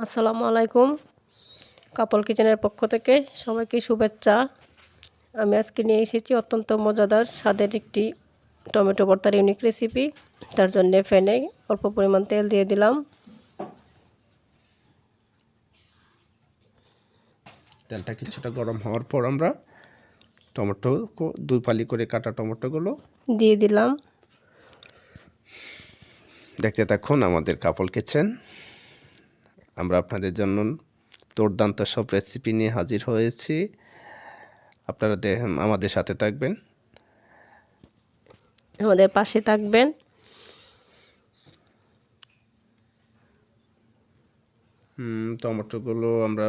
আসসালামু আলাইকুম। কাপল কিচেনের পক্ষ থেকে সবাইকে শুভেচ্ছা। আমি আজকে নিয়ে এসেছি অত্যন্ত মজাদার স্বাদের একটি টমেটো ভর্তার ইউনিক রেসিপি। তার জন্য প্যানে অল্প পরিমাণ তেল দিয়ে দিলাম। তেলটা কিছুটা গরম হওয়ার পর আমরা টমেটো 2 ফালি করে কাটা টমেটোগুলো দিয়ে দিলাম। দেখতে থাকুন আমাদের কাপল কিচেন। আমরা আপনাদের জন্য দুর্দান্ত সব রেসিপি নিয়ে হাজির হয়েছি। আপনারা আমাদের সাথে থাকবেন, আমাদের পাশে থাকবেন। টমেটোগুলো আমরা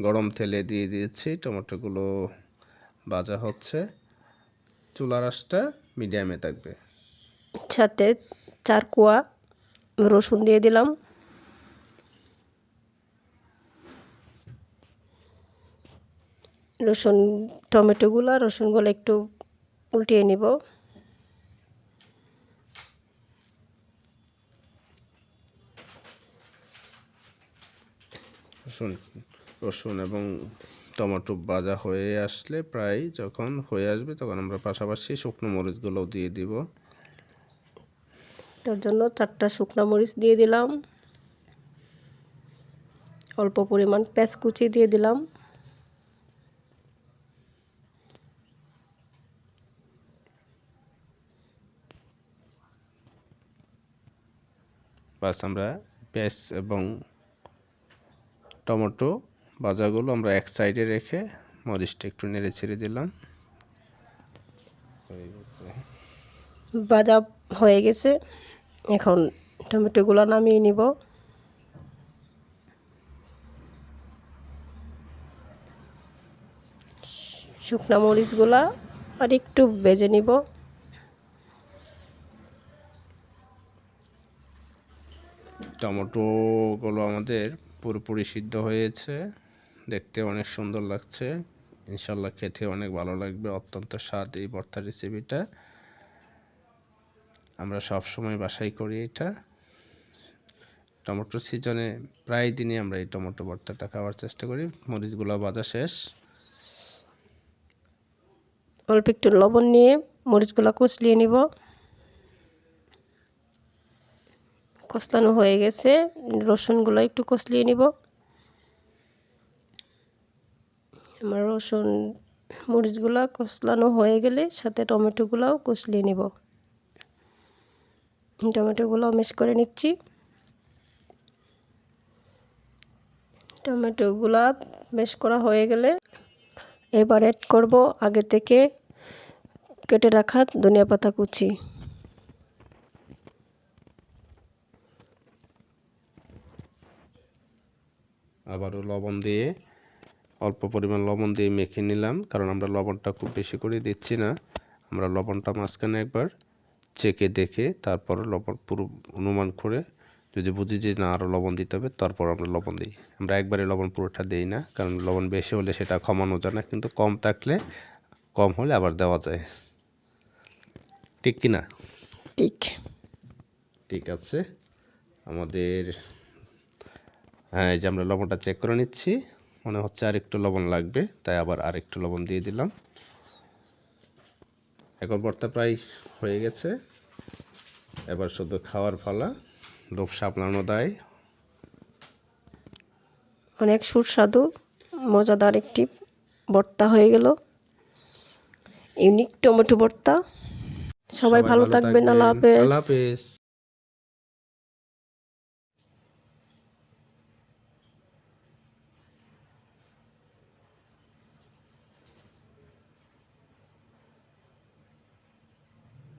গরম তেলে দিয়ে দিয়েছি। টমেটোগুলো ভাজা হচ্ছে। চুলার আঁচটা মিডিয়ামে থাকবে। সাথে 4 কোয়া রসুন দিয়ে দিলাম। রসুনগুলো একটু উল্টিয়ে নিব। রসুন এবং টমেটো ভাজা হয়ে আসলে প্রায় যখন হয়ে আসবে তখন আমরা পাশাপাশি শুকনো মরিচগুলোও দিয়ে দিব। তার জন্য 4টা শুকনো মরিচ দিয়ে দিলাম। অল্প পরিমাণ পেঁয়াজ কুচি দিয়ে দিলাম। বাস আমরা পেঁয়াজ এবং টমেটো ভাজাগুলো আমরা এক সাইডে রেখে মরিচটা একটু নেড়ে ছেড়ে দিলাম। ভাজা হয়ে গেছে। এখন টমেটোগুলো নামিয়ে নিব। শুকনা মরিচগুলা আর একটু ভেজে নিব। টমেটোগুলো আমাদের পুরোপুরি সিদ্ধ হয়েছে, দেখতে অনেক সুন্দর লাগছে। ইনশাল্লাহ খেতে অনেক ভালো লাগবে। অত্যন্ত স্বাদ এই ভর্তা রেসিপিটা। আমরা সব সময় বাসায় করি এটা। টমেটো সিজনে প্রায় দিনই আমরা এই টমেটো ভর্তাটা খাওয়ার চেষ্টা করি। মরিচগুলো ভাজা শেষ। অল্প একটু লবণ নিয়ে মরিচগুলো কষলিয়ে নিব। কষলানো হয়ে গেছে। রসুনগুলো একটু কষলিয়ে নিব। আমার রসুন মরিচগুলো কষলানো হয়ে গেলে সাথে টমেটোগুলোও কষলিয়ে নিব। টমেটোগুলো মিক্স করে নিচ্ছি। টমেটোগুলো মিক্স করা হয়ে গেলে এবার অ্যাড করব আগে থেকে কেটে রাখা ধনিয়া পাতা কুচি। আবারও লবণ দিয়ে অল্প পরিমাণ লবণ দিয়ে মেখে নিলাম, কারণ আমরা লবণটা খুব বেশি করে দিচ্ছি না। আমরা লবণটা মাঝখানে একবার চেখে দেখে তারপর লবণ পুরো অনুমান করে যদি বুঝি যে না আরও লবণ দিতে হবে তারপর আমরা লবণ দিই। আমরা একবারে লবণ পুরোটা দিই না, কারণ লবণ বেশি হলে সেটা কমানো যায় না, কিন্তু কম থাকলে কম হলে আবার দেওয়া যায়। ঠিক কি না? ঠিক আছে। আমাদের এই যে আমরা লবণটা চেক করে নিচ্ছি, মনে হচ্ছে আর একটু লবণ লাগবে, তাই আবার আর একটু লবণ দিয়ে দিলাম। এখন ভর্তা প্রায় হয়ে গেছে। এবার শুধু খাওয়ার পালা। লোভ সামলানো দায়। অনেক সুস্বাদু মজাদার একটি ভর্তা হয়ে গেল, ইউনিক টমেটো ভর্তা। সবাই ভালো থাকবেন। আল্লাহ হাফেজ।